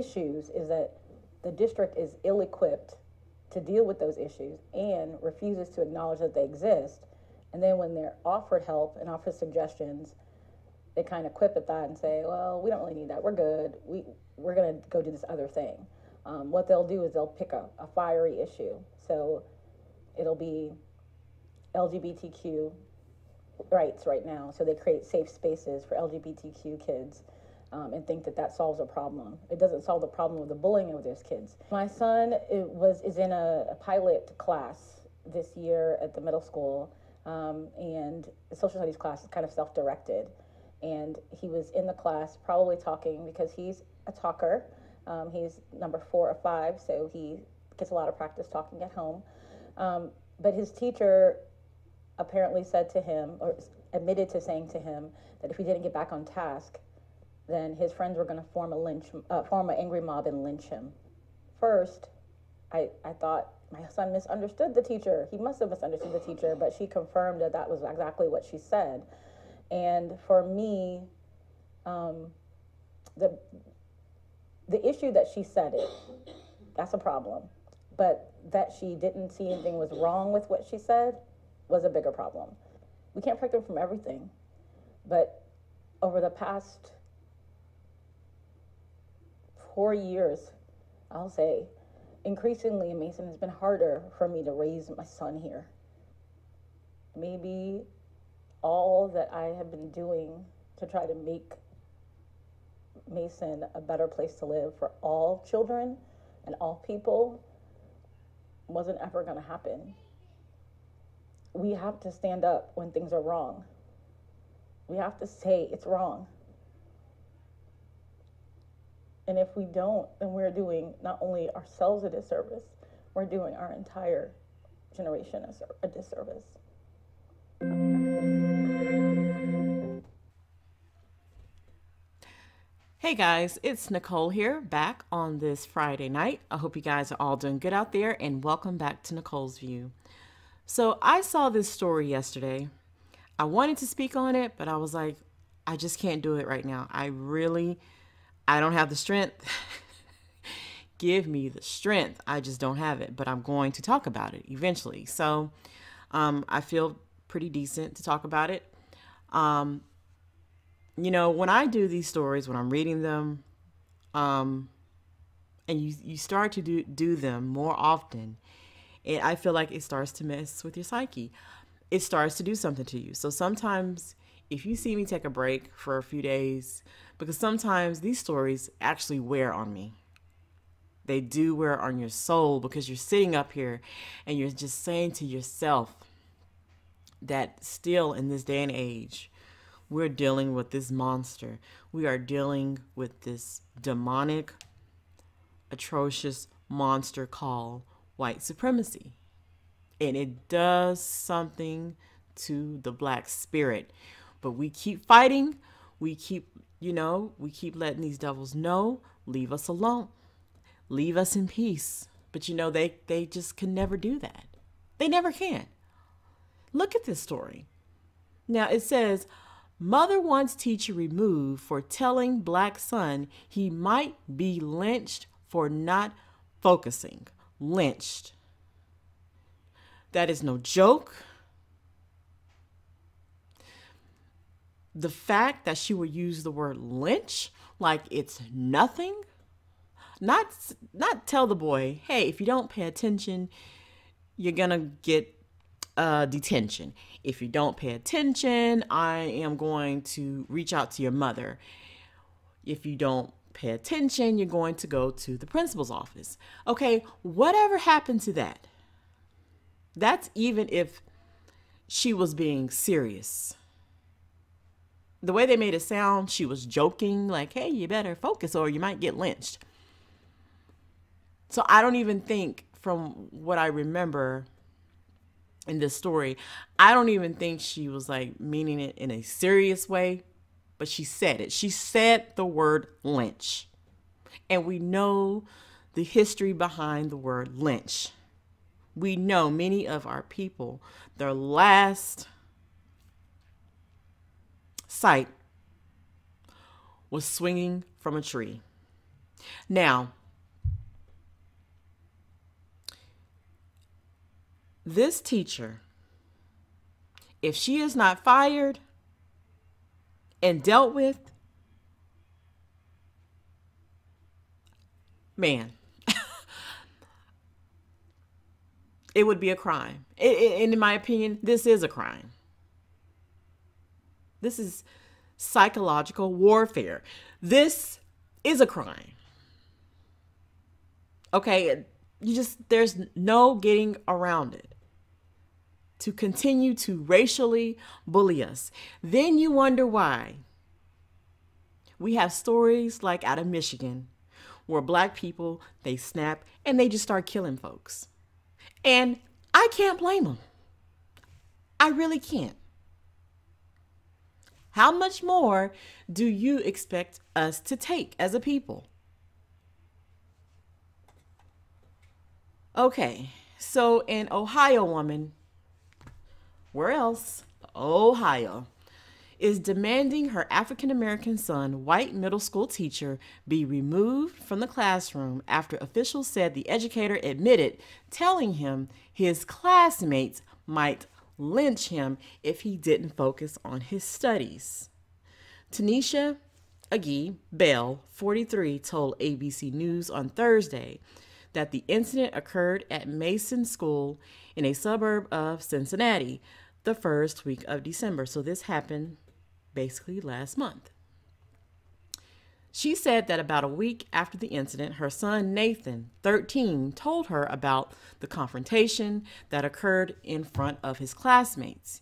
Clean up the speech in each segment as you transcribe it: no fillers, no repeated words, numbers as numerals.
issues is that the district is ill-equipped to deal with those issues and refuses to acknowledge that they exist. And then when they're offered help and offered suggestions, they kind of quip at that and say, well, we don't really need that. We're good. We're going to go do this other thing. What they'll do is they'll pick a fiery issue. So it'll be LGBTQ rights right now. So they create safe spaces for LGBTQ kids and think that that solves a problem. It doesn't solve the problem of the bullying of those kids. My son is in a pilot class this year at the middle school, and the social studies class is kind of self-directed. And he was in the class probably talking because he's a talker. He's number 4 or 5, so he gets a lot of practice talking at home. But his teacher apparently said to him, or admitted to saying to him, that if he didn't get back on task, then his friends were going to form an angry mob and lynch him. First, I thought my son misunderstood the teacher. He must have misunderstood the teacher, but she confirmed that that was exactly what she said. And for me, the issue that she said it, that's a problem. But that she didn't see anything was wrong with what she said was a bigger problem. We can't protect them from everything. But over the past 4 years, I'll say, increasingly in Mason, it's been harder for me to raise my son here. Maybe all that I have been doing to try to make Mason a better place to live for all children and all people wasn't ever going to happen. We have to stand up when things are wrong. We have to say it's wrong. And if we don't, then we're doing not only ourselves a disservice, we're doing our entire generation a disservice. Hey guys, it's Nicole here, back on this Friday night. I hope you guys are all doing good out there, and welcome back to Nicole's View. So I saw this story yesterday. I wanted to speak on it, but I was like, I just can't do it right now. I don't have the strength. Give me the strength. I just don't have it, but I'm going to talk about it eventually. So I feel pretty decent to talk about it. You know, when I do these stories, when I'm reading them, and you start to do them more often, I feel like it starts to mess with your psyche. It starts to do something to you. So sometimes if you see me take a break for a few days, because sometimes these stories actually wear on me. They do wear on your soul, because you're sitting up here and you're just saying to yourself that still in this day and age, we're dealing with this monster. We are dealing with this demonic, atrocious monster called white supremacy. And it does something to the Black spirit. But we keep fighting. We keep letting these devils know, leave us alone. Leave us in peace. But they just can never do that. They never can. Look at this story. Now it says, mother wants teacher removed for telling Black son he might be lynched for not focusing. Lynched. That is no joke. The fact that she would use the word lynch like it's nothing. Not tell the boy, hey, if you don't pay attention, you're gonna get detention. If you don't pay attention, I am going to reach out to your mother. If you don't pay attention, you're going to go to the principal's office. Okay, whatever happened to that? That's even if she was being serious. The way they made it sound, she was joking, like, hey, you better focus or you might get lynched. So I don't even think, from what I remember in this story, I don't even think she was like meaning it in a serious way, but she said it. She said the word lynch. And we know the history behind the word lynch. We know many of our people, their last sight was swinging from a tree. Now, this teacher, if she is not fired and dealt with, man, it would be a crime. And in my opinion, this is a crime. This is psychological warfare. This is a crime. Okay, there's no getting around it. To continue to racially bully us. Then you wonder why. We have stories like out of Michigan where black people, they snap and they just start killing folks. And I can't blame them. I really can't. How much more do you expect us to take as a people? Okay, so an Ohio woman, where else? Ohio, is demanding her African-American son, white middle school teacher, be removed from the classroom after officials said the educator admitted telling him his classmates might lynch him if he didn't focus on his studies. Tanisha Agi Bell, 43, told ABC News on Thursday that the incident occurred at Mason School in a suburb of Cincinnati the first week of December. So this happened basically last month. She said that about a week after the incident, her son Nathan, 13, told her about the confrontation that occurred in front of his classmates.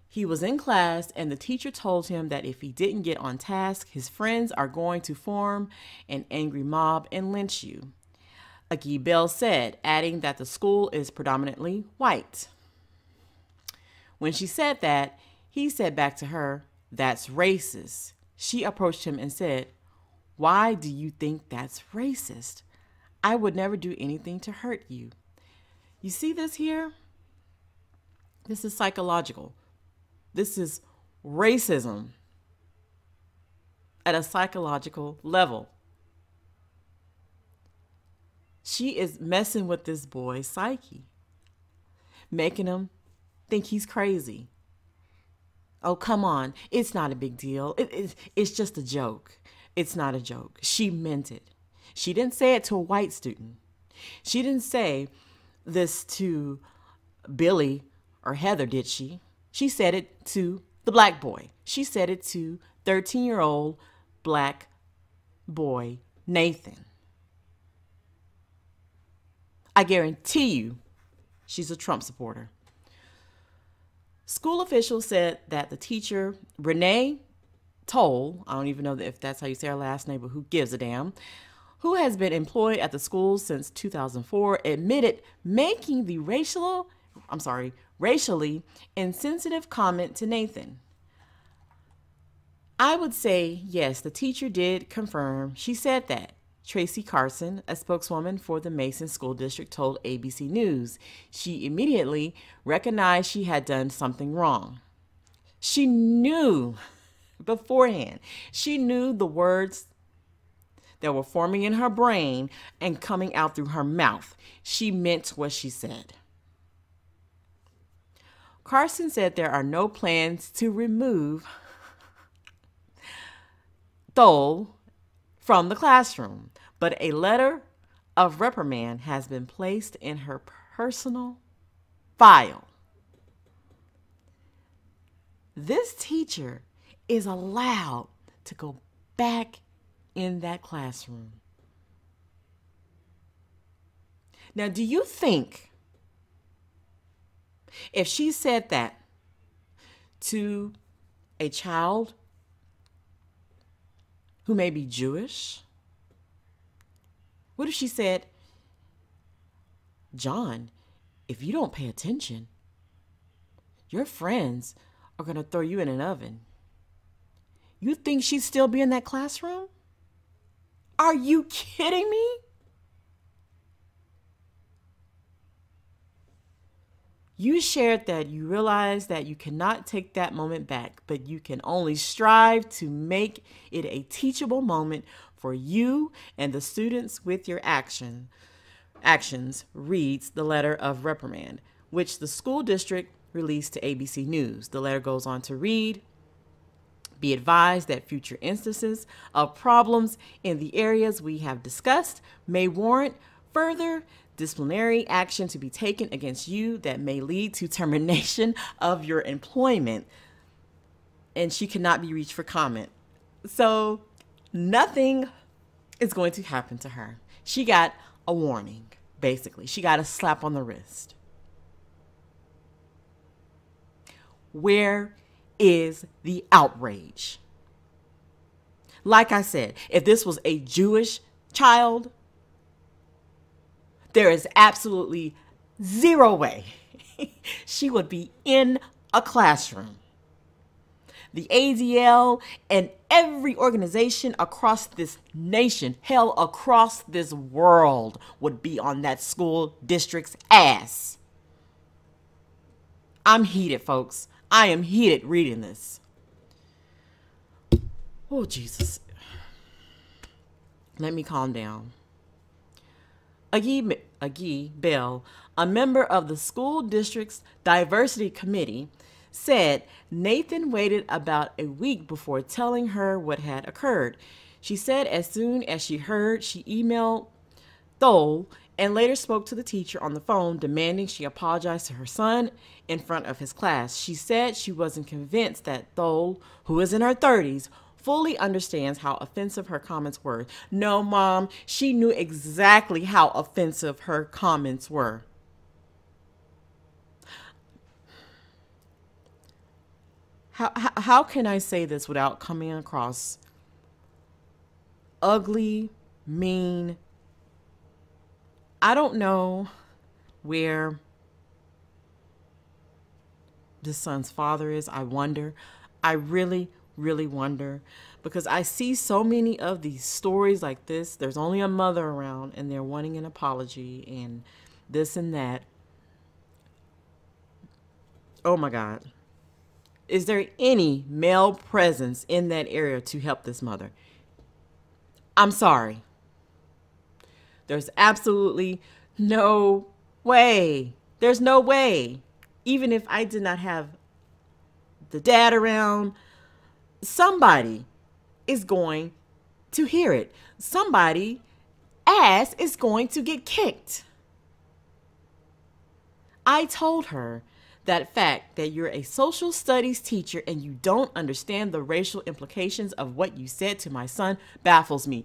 He was in class and the teacher told him that if he didn't get on task, his friends are going to form an angry mob and lynch you. Agi Bell said, adding that the school is predominantly white. When she said that, he said back to her, "That's racist." She approached him and said, "Why do you think that's racist? I would never do anything to hurt you." You see this here? This is psychological. This is racism at a psychological level. She is messing with this boy's psyche, making him think he's crazy. Oh, come on. It's not a big deal. It's just a joke. It's not a joke. She meant it. She didn't say it to a white student. She didn't say this to Billy or Heather, did she? She said it to the black boy. She said it to 13-year-old black boy, Nathan. I guarantee you she's a Trump supporter. School officials said that the teacher, Renee Toll, I don't even know if that's how you say her last name, but who gives a damn, who has been employed at the school since 2004, admitted making the racially insensitive comment to Nathan. I would say, yes, the teacher did confirm she said that. Tracy Carson, a spokeswoman for the Mason School District, told ABC News she immediately recognized she had done something wrong. She knew beforehand. She knew the words that were forming in her brain and coming out through her mouth. She meant what she said. Carson said there are no plans to remove Thole from the classroom, but a letter of reprimand has been placed in her personal file. This teacher is allowed to go back in that classroom. Now, do you think if she said that to a child who may be Jewish? What if she said, "John, if you don't pay attention, your friends are going to throw you in an oven"? You think she'd still be in that classroom? Are you kidding me? You shared that you realize that you cannot take that moment back, but you can only strive to make it a teachable moment for you and the students with your actions, reads the letter of reprimand, which the school district released to ABC News. The letter goes on to read, be advised that future instances of problems in the areas we have discussed may warrant further disciplinary action to be taken against you that may lead to termination of your employment. And she cannot be reached for comment. So nothing is going to happen to her. She got a warning, basically. She got a slap on the wrist. Where is the outrage? Like I said, if this was a Jewish child, there is absolutely zero way she would be in a classroom. The ADL and every organization across this nation, hell, across this world, would be on that school district's ass. I'm heated, folks. I am heated reading this. Oh, Jesus. Let me calm down. Agi Bell, a member of the school district's diversity committee, said Nathan waited about a week before telling her what had occurred. She said as soon as she heard, she emailed Thole and later spoke to the teacher on the phone, demanding she apologize to her son in front of his class. She said she wasn't convinced that Thole, who is in her 30s, fully understands how offensive her comments were. No, Mom, she knew exactly how offensive her comments were. How can I say this without coming across ugly, mean? I don't know where this son's father is. I wonder. I really, really wonder, because I see so many of these stories like this. There's only a mother around and they're wanting an apology and this and that. Oh my God. Is there any male presence in that area to help this mother? I'm sorry. There's absolutely no way. There's no way. Even if I did not have the dad around, somebody is going to hear it. Somebody ass is going to get kicked. I told her that fact that you're a social studies teacher and you don't understand the racial implications of what you said to my son baffles me.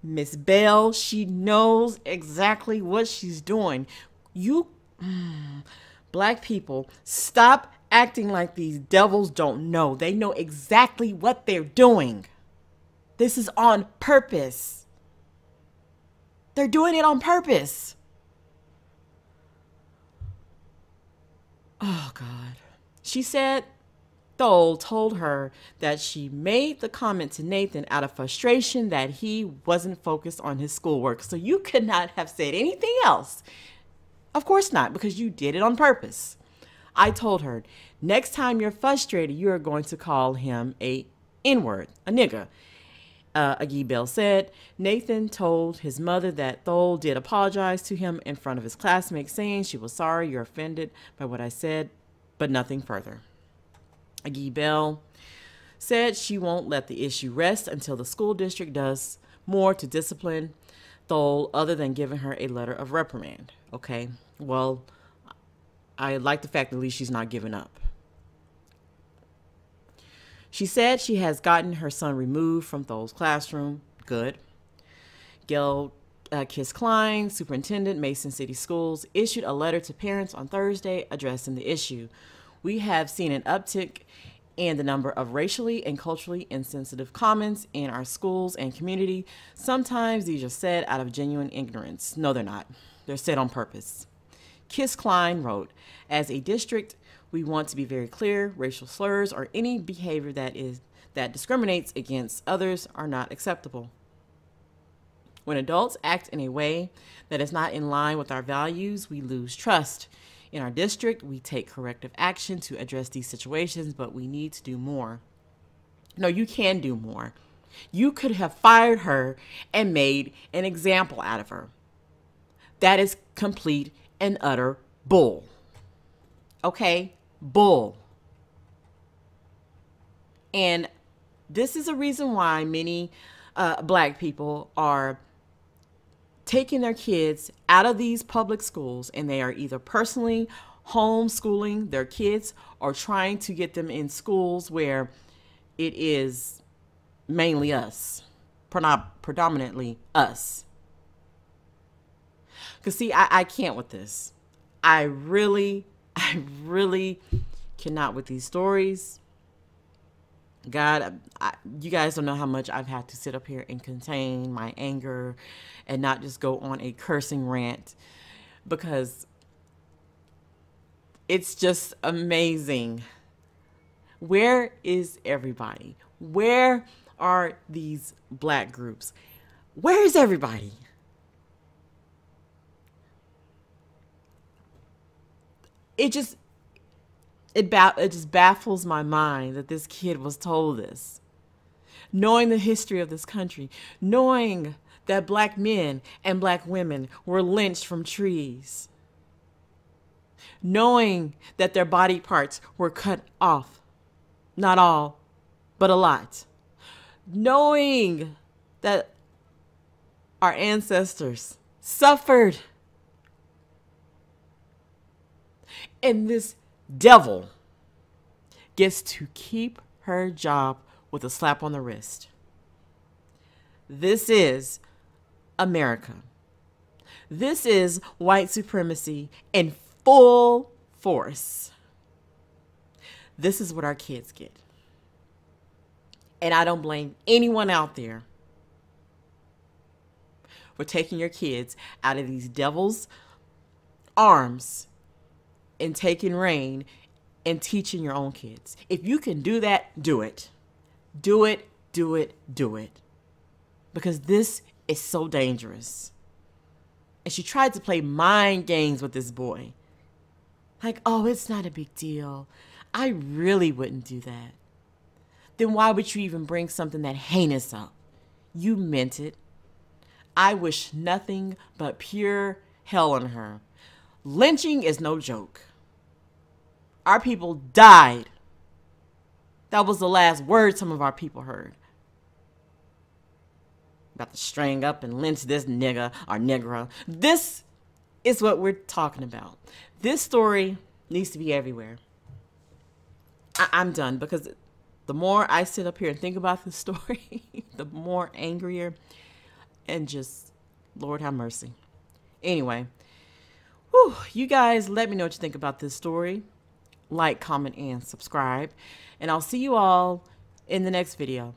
Miss Bell, she knows exactly what she's doing. Black people, stop acting like these devils don't know. They know exactly what they're doing. This is on purpose. They're doing it on purpose. Oh, God. She said Thole told her that she made the comment to Nathan out of frustration that he wasn't focused on his schoolwork. So you could not have said anything else. Of course not, because you did it on purpose. I told her, next time you're frustrated, you're going to call him a N-word, a nigga. Agi Bell said Nathan told his mother that Thole did apologize to him in front of his classmates, saying she was sorry you're offended by what I said, but nothing further. Agi Bell said she won't let the issue rest until the school district does more to discipline Thole other than giving her a letter of reprimand. Okay, well, I like the fact that at least she's not giving up. She said she has gotten her son removed from Thole's classroom. Good. Gail Kiss Klein, superintendent, Mason City Schools, issued a letter to parents on Thursday addressing the issue. We have seen an uptick in the number of racially and culturally insensitive comments in our schools and community. Sometimes these are said out of genuine ignorance. No, they're not. They're said on purpose. Kiss Klein wrote, as a district, we want to be very clear, racial slurs or any behavior that discriminates against others are not acceptable. When adults act in a way that is not in line with our values, we lose trust. In our district, we take corrective action to address these situations, but we need to do more. No, you can do more. You could have fired her and made an example out of her. That is complete and utter bull. Okay? Bull. And this is a reason why many black people are taking their kids out of these public schools, and they are either personally homeschooling their kids or trying to get them in schools where it is mainly us, predominantly us. Because see, I can't with this. I really cannot with these stories. God, you guys don't know how much I've had to sit up here and contain my anger and not just go on a cursing rant, because it's just amazing. Where is everybody? Where are these black groups? Where is everybody? It just baffles my mind that this kid was told this. Knowing the history of this country, knowing that black men and black women were lynched from trees, knowing that their body parts were cut off, not all, but a lot, knowing that our ancestors suffered. And this devil gets to keep her job with a slap on the wrist. This is America. This is white supremacy in full force. This is what our kids get. And I don't blame anyone out there for taking your kids out of these devil's arms and taking reign and teaching your own kids. If you can do that, do it. Do it, do it, do it. Because this is so dangerous. And she tried to play mind games with this boy. Like, oh, it's not a big deal. I really wouldn't do that. Then why would you even bring something that heinous up? You meant it. I wish nothing but pure hell on her. Lynching is no joke. Our people died. That was the last word some of our people heard. About to string up and lynch this nigga or nigra. This is what we're talking about. This story needs to be everywhere. I'm done, because the more I sit up here and think about this story, the more angrier and just, Lord have mercy. Anyway, whew, you guys let me know what you think about this story. Like, comment, and subscribe. And I'll see you all in the next video.